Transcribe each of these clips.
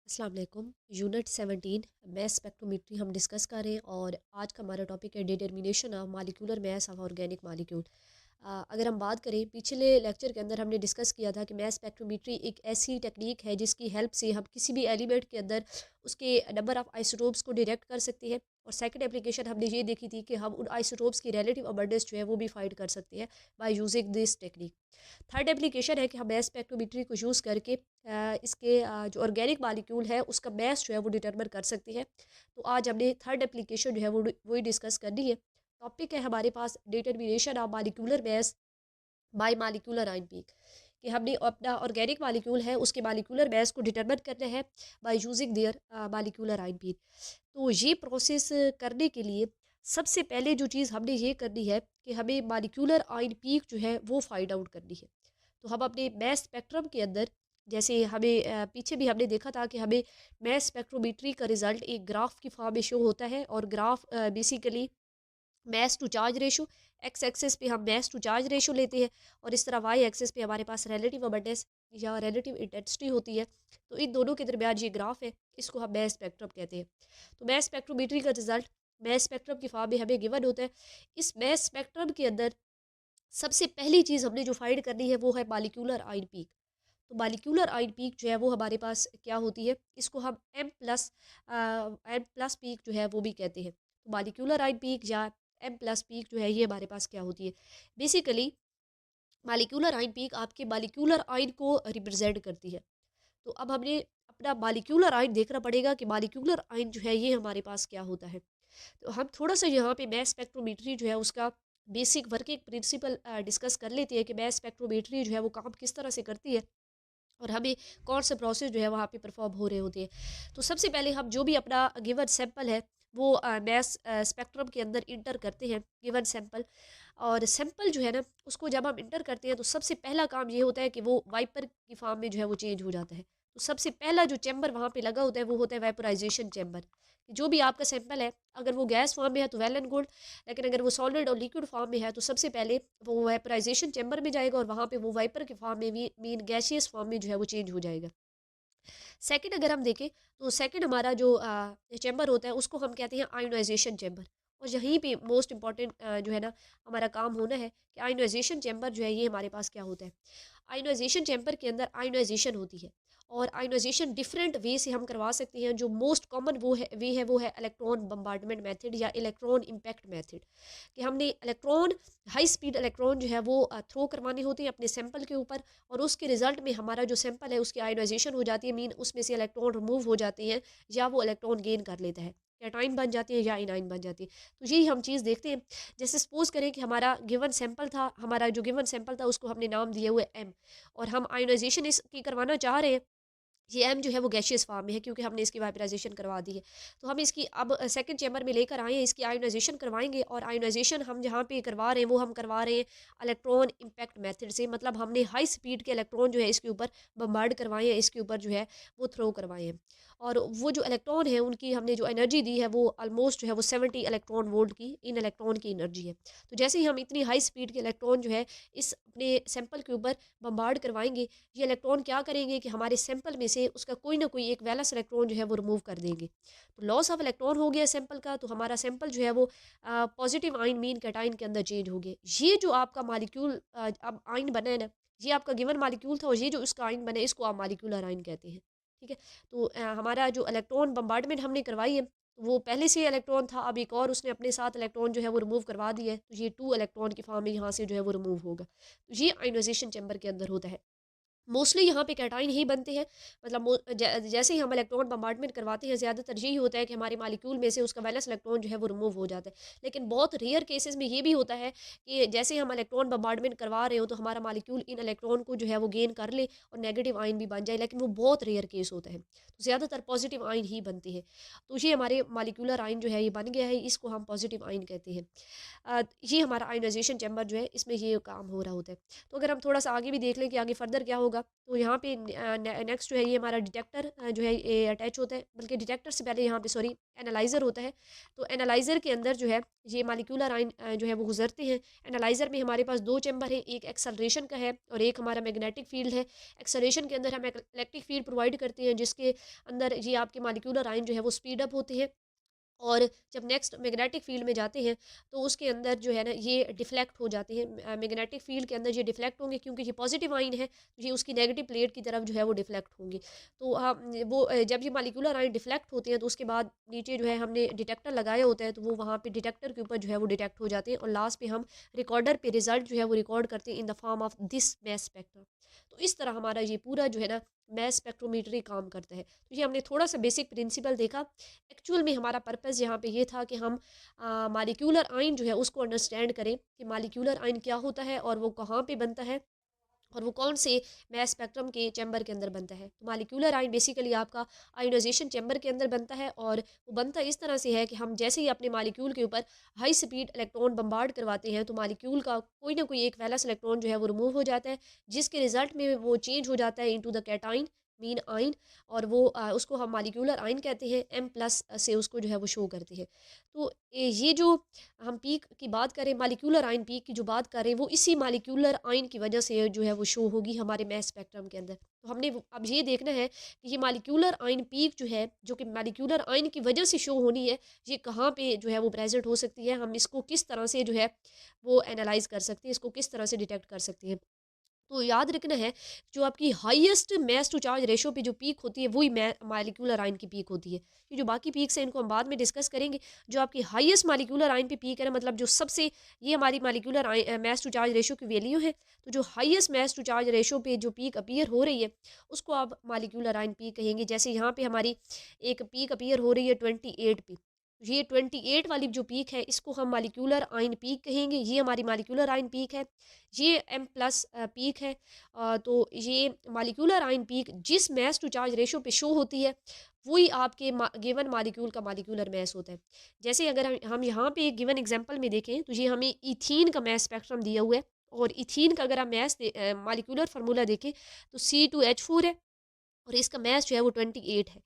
अस्सलाम वालेकुम। Unit 17 math spectrometry हम डिस्कस कर रहे हैं और आज का हमारा टॉपिक है determination of molecular math of organic molecule. अगर हम बात करें पिछले लेक्चर के अंदर हमने डिस्कस किया था कि मैथ स्पेक्ट्रोमेट्री एक ऐसी टेक्निक है जिसकी हेल्प से हम किसी भी एलिमेंट के अंदर उसके नंबर ऑफ आइसोटोप्स को डिटेक्ट कर सकते हैं। और सेकंड एप्लीकेशन हमने ये देखी थी कि हम उन आइसोटोप्स की रिलेटिव अबंडेंस जो है वो भी फाइंड कर सकते हैं by using this technique. Third application है कि हम मैथ स्पेक्ट्रोमेट्री को यूज़ करके इसके जो ऑर्गेनिक मॉलिक्यूल है उसका मैथ जो है वो डिटरमिन कर सकते हैं। तो आज हमने थर्ड एप्लीकेशन जो है वो वही डिस्कस करनी है। टॉपिक है हमारे पास determination of molecular mass by molecular ion peak, कि हमने अपना ऑर्गेनिक मॉलिक्यूल है उसके मॉलिक्यूलर मैथ को डिटरमिन करना है by using their molecular ion peak. तो ये प्रोसेस करने के लिए सबसे पहले जो चीज़ हमने ये करनी है कि हमें मॉलिक्यूलर आयन पीक जो है वो फाइंड आउट करनी है। तो हम अपने मैथ स्पेक्ट्रम के अंदर जैसे हमें पीछे भी हमने देखा था कि हमें मैथ स्पेक्ट्रोमेट्री का रिजल्ट एक ग्राफ की फॉर्म में शो होता है और graph basically mass to charge ratio, X axis पे हम मैथ टू चार्ज रेशो लेते हैं और इस तरह वाई एक्सेस पे हमारे पास रिलेटिव अबंडेंस या रिलेटिव इंटेंसिटी होती है। तो इन दोनों के दरमियान ये ग्राफ है, इसको हम मैथ स्पेक्ट्रम कहते हैं। तो मैथ स्पेक्ट्रोमेट्री का रिजल्ट मैथ स्पेक्ट्रम की फॉर्म में हमें गिवन होता है। इस मैथ स्पेक्ट्रम के अंदर सबसे पहली चीज़ हमने जो फाइंड करनी है वो है मॉलिक्यूलर आयन पीक। तो मॉलिक्यूलर आयन पीक जो है वो हमारे पास क्या होती है, इसको हम एम प्लस पीक जो है वो भी कहते हैं। तो मॉलिक्यूलर आयन पीक या एम प्लस पीक जो है ये हमारे पास क्या होती है, बेसिकली मॉलिक्यूलर आयन पीक आपके मॉलिक्यूलर आयन को रिप्रेजेंट करती है। तो अब हमने अपना मॉलिक्यूलर आयन देखना पड़ेगा कि मॉलिक्यूलर आयन जो है ये हमारे पास क्या होता है। तो हम थोड़ा सा यहाँ पे मैथ स्पेक्ट्रोमेट्री जो है उसका बेसिक वर्किंग प्रिंसिपल डिस्कस कर लेते हैं कि मैथ स्पेक्ट्रोमेट्री जो है वो काम किस तरह से करती है और हमें कौन से प्रोसेस जो है वहाँ पे परफॉर्म हो रहे होते हैं। तो सबसे पहले हम जो भी अपना गिवन सैंपल है वो मैथ स्पेक्ट्रम के अंदर इंटर करते हैं गिवन सैंपल। और सैंपल जो है ना उसको जब हम इंटर करते हैं तो सबसे पहला काम ये होता है कि वो वाइपर की फॉर्म में जो है वो चेंज हो जाता है। तो सबसे पहला जो चैम्बर वहाँ पे लगा होता है वो होता है वेपोराइजेशन चैम्बर। जो भी आपका सैंपल है अगर वो गैस फॉर्म में है तो वेल एंड गुड, लेकिन अगर वो सॉलिड और लिक्विड फॉर्म में है तो सबसे पहले वो वेपराइजेशन चैम्बर में जाएगा और वहाँ पे वो वाइपर के फॉर्म में भी मीन गैसियस फॉर्म में जो है वो चेंज हो जाएगा। सेकंड अगर हम देखें तो सेकंड हमारा जो चैम्बर होता है उसको हम कहते हैं आयोनाइजेशन चैम्बर। और यहीं पे मोस्ट इंपॉर्टेंट जो है ना हमारा काम होना है कि आयोनाइजेशन चैम्बर जो है ये हमारे पास क्या होता है। आयोनाइजेशन चैम्बर के अंदर आयोनाइजेशन होती है और आयोनाइजेशन डिफरेंट वे से हम करवा सकते हैं। जो मोस्ट कॉमन वो है इलेक्ट्रॉन बम्बार्डमेंट मेथड या इलेक्ट्रॉन इम्पैक्ट मेथड, कि हमने इलेक्ट्रॉन हाई स्पीड इलेक्ट्रॉन जो है वो थ्रो करवाने होते हैं अपने सैंपल के ऊपर और उसके रिजल्ट में हमारा जो सैंपल है उसकी आयोनाइजेशन हो जाती है, मीन उसमें से इलेक्ट्रॉन रिमूव हो जाते हैं या वो इलेक्ट्रॉन गेन कर लेता है, कैटाइन बन जाती है या इनाइन बन जाती है। तो यही हम चीज़ देखते हैं। जैसे सपोज करें कि हमारा गिवन सैंपल था, हमारा जो गिवन सैंपल था उसको हमने नाम दिया हुआ है एम और हम आयोनाइजेशन इसकी करवाना चाह रहे हैं। ये एम जो है वो गैशियस फॉर्म में है क्योंकि हमने इसकी वाइपराइजेशन करवा दी है। तो हम इसकी अब सेकंड चैम्बर में लेकर आए हैं, इसकी आयोनाइजेशन करवाएंगे और आयोनाइजेशन हम जहाँ पे करवा रहे हैं वो हम करवा रहे हैं इलेक्ट्रॉन इम्पैक्ट मेथड से। मतलब हमने हाई स्पीड के इलेक्ट्रॉन जो है इसके ऊपर बम्बार्ड करवाए हैं, इसके ऊपर जो है वो थ्रो करवाए हैं। और वो जो इलेक्ट्रॉन है उनकी हमने जो एनर्जी दी है वो ऑलमोस्ट जो है वो 70 इलेक्ट्रॉन वोल्ट की इन इलेक्ट्रॉन की एनर्जी है। तो जैसे ही हम इतनी हाई स्पीड के इलेक्ट्रॉन जो है इस अपने सैंपल के ऊपर बम्बार्ड करवाएंगे, ये इलेक्ट्रॉन क्या करेंगे कि हमारे सैंपल में से उसका कोई ना कोई एक वैलेंस इलेक्ट्रॉन जो है वो रिमूव कर देंगे। तो लॉस ऑफ इलेक्ट्रॉन हो गया सैंपल का, तो हमारा सैंपल जो है वो पॉजिटिव आयन मीन कैटाइन के अंदर चेंज हो गए। ये जो आपका मॉलिक्यूल अब आयन बना है ना, ये आपका गिवन मॉलिक्यूल था और ये जो इसका आयन बना है इसको आप मॉलिक्यूलर आयन कहते हैं। ठीक है। तो हमारा जो इलेक्ट्रॉन बम्बार्डमेंट हमने करवाई है वो पहले से इलेक्ट्रॉन था, अब एक और उसने अपने साथ इलेक्ट्रॉन जो है वो रिमूव करवा दिया है, तो ये 2 इलेक्ट्रॉन की फॉर्म में यहाँ से जो है वो रिमूव होगा। तो ये आयोनाइजेशन चैम्बर के अंदर होता है। मोस्टली यहाँ पे कैटाइन ही बनते हैं। मतलब जैसे ही हम इलेक्ट्रॉन बम्बार्डमेंट करवाते हैं ज़्यादातर यही होता है कि हमारे मालिक्यूल में से उसका वैलेंस इलेक्ट्रॉन जो है वो रिमूव हो जाता है। लेकिन बहुत रेयर केसेस में ये भी होता है कि जैसे ही हम इलेक्ट्रॉन बम्बार्डमेंट करवा रहे हो तो हमारा मालिक्यूल इन इलेक्ट्रॉन को जो है वो गेन कर ले और नेगेटिव आयन भी बन जाए, लेकिन वो बहुत रेयर केस होता है। तो ज़्यादातर पॉजिटिव आयन ही बनते हैं। तो ये हमारे मालिक्यूलर आयन जो है ये बन गया है, इसको हम पॉजिटिव आयन कहते हैं। ये हमारा आयोनाइजेशन चैम्बर जो है इसमें ये काम हो रहा होता है। तो अगर हम थोड़ा सा आगे भी देख लें कि आगे फर्दर क्या होगा, होगा। तो यहाँ पे नेक्स्ट जो है ये हमारा डिटेक्टर जो है ये अटैच होता है, बल्कि डिटेक्टर से पहले यहाँ पे सॉरी एनालाइज़र होता है। तो एनालाइज़र के अंदर जो है ये मॉलिक्यूलर आयन जो है वो गुजरते हैं। एनालाइज़र में हमारे पास दो चैम्बर हैं, एक एक्सेलरेशन का है और एक हमारा मैग्नेटिक फील्ड है। एक्सेलरेशन के अंदर हम इलेक्ट्रिक फील्ड प्रोवाइड करते हैं, जिसके अंदर ये आपके मॉलिक्यूलर आयन जो है वो स्पीड अप होते हैं। और जब नेक्स्ट मैग्नेटिक फील्ड में जाते हैं तो उसके अंदर जो है ना ये डिफ्लेक्ट हो जाते हैं। मैग्नेटिक फील्ड के अंदर ये डिफ्लेक्ट होंगे, क्योंकि ये पॉजिटिव आयन है तो ये उसकी नेगेटिव प्लेट की तरफ जो है वो डिफ्लेक्ट होंगे। तो वो जब ये मॉलिक्यूलर आयन डिफ्लेक्ट होते हैं तो उसके बाद नीचे जो है हमने डिटेक्टर लगाया होता है, तो वो वहाँ पे डिटेक्टर के ऊपर जो है वो डिटेक्ट हो जाते हैं और लास्ट पे हम रिकॉर्डर पे रिजल्ट जो है वो रिकॉर्ड करते हैं in the form of this mass spectrum. तो इस तरह हमारा ये पूरा जो है ना मैस स्पेक्ट्रोमीटरी काम करता है। तो ये हमने थोड़ा सा बेसिक प्रिंसिपल देखा। एक्चुअल में हमारा पर्पस यहाँ पे ये था कि हम मॉलिक्यूलर आयन जो है उसको अंडरस्टैंड करें कि मॉलिक्यूलर आयन क्या होता है और वो कहाँ पे बनता है और वो कौन से मैस स्पेक्ट्रम के चैम्बर के अंदर बनता है। तो मॉलिक्यूलर आयन बेसिकली आपका आयोनाइजेशन चैम्बर के अंदर बनता है और वो बनता इस तरह से है कि हम जैसे ही अपने मॉलिक्यूल के ऊपर हाई स्पीड इलेक्ट्रॉन बम्बार्ड करवाते हैं तो मॉलिक्यूल का कोई ना कोई एक वैलेंस इलेक्ट्रॉन जो है वो रिमूव हो जाता है, जिसके रिजल्ट में वो चेंज हो जाता है into the cation mean ion. और वो उसको हम मॉलिक्यूलर आयन कहते हैं, M+ से उसको जो है वो शो करते हैं। तो ये जो हम पीक की बात करें, मॉलिक्यूलर आयन पीक की जो बात करें, वो इसी मॉलिक्यूलर आयन की वजह से जो है वो शो होगी हमारे मैस स्पेक्ट्रम के अंदर। तो हमने अब ये देखना है कि ये मॉलिक्यूलर आयन पीक जो है, जो कि मॉलिक्यूलर आयन की वजह से शो होनी है, ये कहाँ पे जो है वो प्रेजेंट हो सकती है, हम इसको किस तरह से जो है वो एनालाइज कर सकते हैं, इसको किस तरह से डिटेक्ट कर सकते हैं। तो याद रखना है, जो आपकी highest mass to charge ratio पे जो पीक होती है वही मॉलिक्यूलर आयन की पीक होती है। ये जो बाकी पीक्स हैं इनको हम बाद में डिस्कस करेंगे। जो आपकी हाईएस्ट मॉलिक्यूलर आयन पे पीक है ना, मतलब जो सबसे ये हमारी molecular mass to charge ratio की वैल्यू है। तो जो highest mass to charge ratio पे जो पीक अपीयर हो रही है उसको आप मॉलिक्यूलर आयन पीक कहेंगे। जैसे यहाँ पे हमारी एक पीक अपीयर हो रही है 28 पे, ये 28 वाली जो पीक है इसको हम मॉलिक्यूलर आयन पीक कहेंगे। ये हमारी मॉलिक्यूलर आयन पीक है, ये M+ पीक है। तो ये मॉलिक्यूलर आयन पीक जिस मैस टू चार्ज रेशो पे शो होती है वही आपके गिवन मॉलिक्यूल का मॉलिक्यूलर मैस होता है। जैसे अगर हम यहाँ पे एक गिवन एग्जांपल में देखें तो ये हमें इथीन का मैस स्पेक्ट्रम दिया हुआ है और इथीन का अगर हम मैस मॉलिक्यूलर फार्मूला देखें तो C2H4 है और इसका मैस जो है वो 28 है।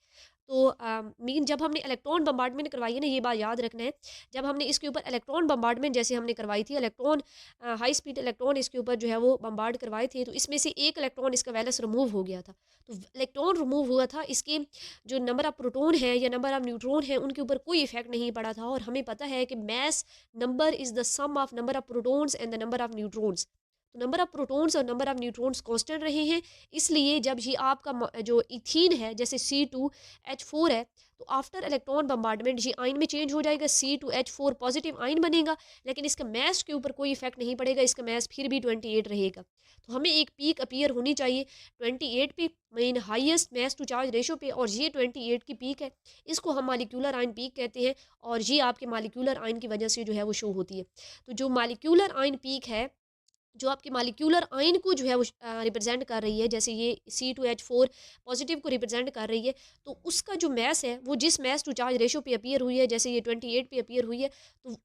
तो मीन जब हमने इलेक्ट्रॉन बम्बार्डमेंट करवाई है ना, ये बात याद रखना है, जब हमने इसके ऊपर इलेक्ट्रॉन बम्बार्डमेंट जैसे हमने करवाई थी, इलेक्ट्रॉन हाई स्पीड इलेक्ट्रॉन इसके ऊपर जो है वो बम्बार्ड करवाए थे, तो इसमें से एक इलेक्ट्रॉन इसका वैलेंस रिमूव हो गया था। तो इलेक्ट्रॉन रिमूव हुआ था, इसके जो नंबर ऑफ प्रोटॉन है या नंबर ऑफ न्यूट्रॉन है उनके ऊपर कोई इफेक्ट नहीं पड़ा था। और हमें पता है कि mass number is the sum of number of protons and the number of neutrons. तो नंबर ऑफ प्रोटॉन्स और नंबर ऑफ न्यूट्रॉन्स कांस्टेंट रहे हैं, इसलिए जब ये आपका जो इथीन है जैसे C2H4 है, तो आफ्टर इलेक्ट्रॉन बम्बार्डमेंट ये आयन में चेंज हो जाएगा, C2H4 पॉजिटिव आयन बनेगा, लेकिन इसका मैस के ऊपर कोई इफेक्ट नहीं पड़ेगा, इसका मैस फिर भी 28 रहेगा। तो हमें एक पीक अपीयर होनी चाहिए 28 पे, main highest mass to charge ratio पे, और ये 28 की पीक है, इसको हम मॉलिक्यूलर आयन पीक कहते हैं और ये आपके मॉलिक्यूलर आयन की वजह से जो है वो शो होती है। तो जो मॉलिक्यूलर आयन पीक है, जो आपके मॉलिक्यूलर आयन को जो है वो रिप्रेजेंट कर रही है, जैसे ये C2H4 पॉजिटिव को रिप्रेजेंट कर रही है, तो उसका जो मैस है वो जिस मैस टू चार्ज रेशो पे अपीयर हुई है, जैसे ये 28 पे अपीयर हुई है, तो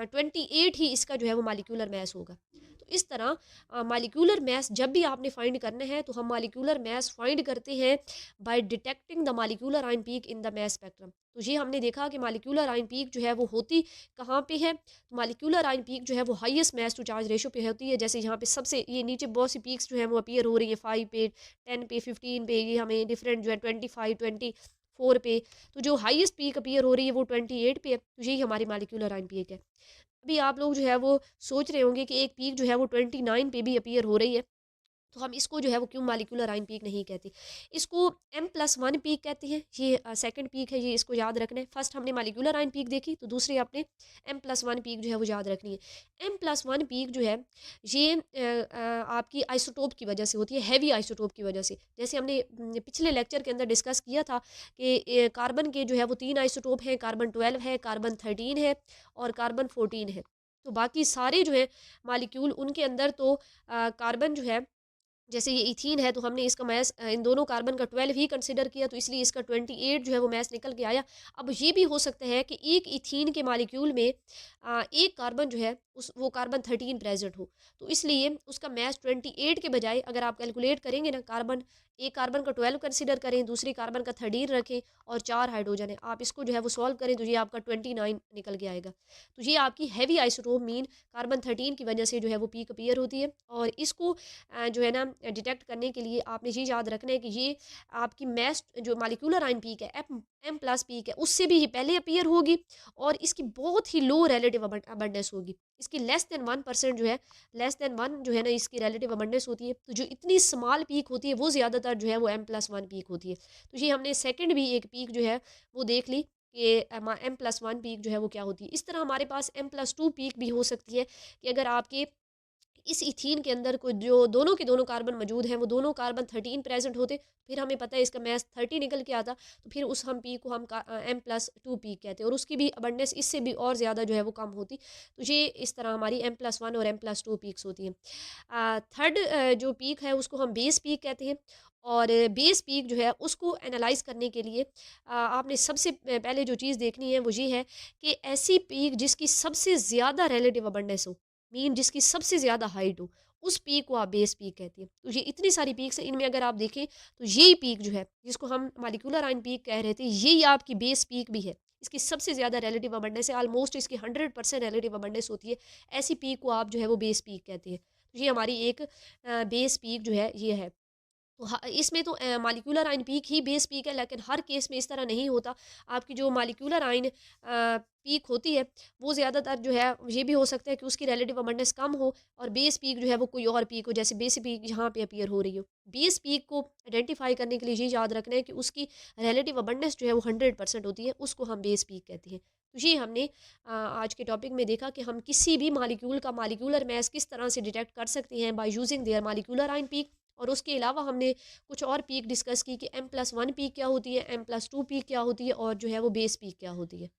28 ही इसका जो है वो मॉलिक्यूलर मैस होगा। तो इस तरह मॉलिक्यूलर मैस जब भी आपने फाइंड करना है तो हम मॉलिक्यूलर मैस फाइंड करते हैं by detecting the molecular ion peak in the mass spectrum. तो ये हमने देखा कि मॉलिक्यूलर आयन पीक जो है वो होती कहाँ पे है। तो मॉलिक्यूलर आयन पीक जो है वो highest mass to charge ratio पे होती है। जैसे यहाँ पे सबसे ये नीचे बहुत सी पीक्स जो है वो अपीयर हो रही है 5 पे, 10 पे, 15 पे, ये हमें डिफरेंट जो है 25, 24 पे। तो जो हाईएस्ट पीक अपीयर हो रही है वो 28 पे है, तो यही हमारी मॉलिक्यूलर आयन पीक है। अभी आप लोग जो है वो सोच रहे होंगे कि एक पीक जो है वो 29 पे भी अपीयर हो रही है, तो हम इसको जो है वो क्यों मॉलिक्यूलर आयन पीक नहीं कहते, इसको M+1 पीक कहते हैं। ये सेकंड पीक है, ये इसको याद रखना है। फर्स्ट हमने मॉलिक्यूलर आयन पीक देखी, तो दूसरी आपने M+1 पीक जो है वो याद रखनी है। M+1 पीक जो है ये आपकी आइसोटोप की वजह से होती है, हैवी आइसोटोप की वजह से। जैसे हमने पिछले लेक्चर के अंदर डिस्कस किया था कि कार्बन के जो है वो 3 आइसोटोप हैं, कार्बन 12 है, कार्बन 13 है और कार्बन 14 है। तो बाकी सारे जो है मालिक्यूल उनके अंदर तो कार्बन जो है, जैसे ये इथीन है तो हमने इसका मैस इन दोनों कार्बन का 12 ही कंसिडर किया, तो इसलिए इसका 28 जो है वो मैस निकल के आया। अब ये भी हो सकता है कि एक इथीन के मॉलिक्यूल में एक कार्बन जो है उस वो कार्बन 13 प्रेजेंट हो। तो इसलिए उसका मास 28 के बजाय अगर आप कैलकुलेट करेंगे ना, एक कार्बन का 12 कंसीडर करें, दूसरी कार्बन का 13 रखें और 4 हाइड्रोजन है, आप इसको जो है वो सॉल्व करें तो ये आपका 29 निकल के आएगा। तो ये आपकी हैवी आइसोटोप मीन कार्बन 13 की वजह से जो है वो पीक अपीयर होती है। और इसको जो है ना डिटेक्ट करने के लिए आपने ये याद रखना है कि ये आपकी मैस जो मालिक्यूलर आयन पीक है, एम प्लस पीक है, उससे भी ये पहले अपीयर होगी और इसकी बहुत ही लो रिलेटिव अबंडेंस होगी। इसकी लेस देन 1% जो है, लेस देन 1 जो है ना इसकी रिलेटिव अबंडेंस होती है। तो जो इतनी स्मॉल पीक होती है वो ज़्यादातर जो है वो M+1 पीक होती है। तो ये हमने सेकंड भी एक पीक जो है वो देख ली कि M+1 पीक जो है वो क्या होती है। इस तरह हमारे पास M+2 पीक भी हो सकती है कि अगर आपके इस इथीन के अंदर कोई जो दोनों के दोनों कार्बन मौजूद हैं, वो दोनों कार्बन 13 प्रेजेंट होते, फिर हमें पता है इसका मास 30 निकल के आता, तो फिर उस हम पी को हम M+2 पी कहते हैं और उसकी भी अबंडेंस इससे भी और ज़्यादा जो है वो कम होती। तो ये इस तरह हमारी M+1 और M+2 पीक्स होती हैं। थर्ड जो पीक है उसको हम बेस पीक कहते हैं। और बेस पीक जो है उसको एनालाइज करने के लिए आपने सबसे पहले जो चीज़ देखनी है वो ये है कि ऐसी पीक जिसकी सबसे ज़्यादा रिलेटिव अबंडेंस हो, मीन जिसकी सबसे ज़्यादा हाइट हो, उस पीक को आप बेस पीक कहते हैं। तो ये इतनी सारी पीक्स हैं, इनमें अगर आप देखें तो यही पीक जो है जिसको हम मॉलिक्यूलर आयन पीक कह रहे थे, यही आपकी बेस पीक भी है। इसकी सबसे ज़्यादा रिलेटिव अबंडेंस है, ऑलमोस्ट इसकी 100% रिलेटिव अबंडेंस होती है। ऐसी पीक को आप जो है वो बेस पीक कहते हैं। तो ये हमारी एक बेस पीक जो है ये है। तो इसमें तो मॉलिक्यूलर आयन पीक ही बेस पीक है, लेकिन हर केस में इस तरह नहीं होता। आपकी जो मॉलिक्यूलर आयन पीक होती है वो ज़्यादातर जो है ये भी हो सकता है कि उसकी रिलेटिव अबंडेंस कम हो और बेस पीक जो है वो कोई और पीक हो, जैसे बेस पीक यहाँ पे अपीयर हो रही हो। बेस पीक को आइडेंटिफाई करने के लिए ये याद रखना है कि उसकी रिलेटिव अबंडेंस जो है वो 100% होती है, उसको हम बेस पीक कहते हैं। तो ये हमने आज के टॉपिक में देखा कि हम किसी भी मॉलिक्यूल का मॉलिक्यूलर मास किस तरह से डिटेक्ट कर सकते हैं by using their molecular ion peak. और उसके अलावा हमने कुछ और पीक डिस्कस की कि M+1 पीक क्या होती है, M+2 पीक क्या होती है और जो है वो बेस पीक क्या होती है।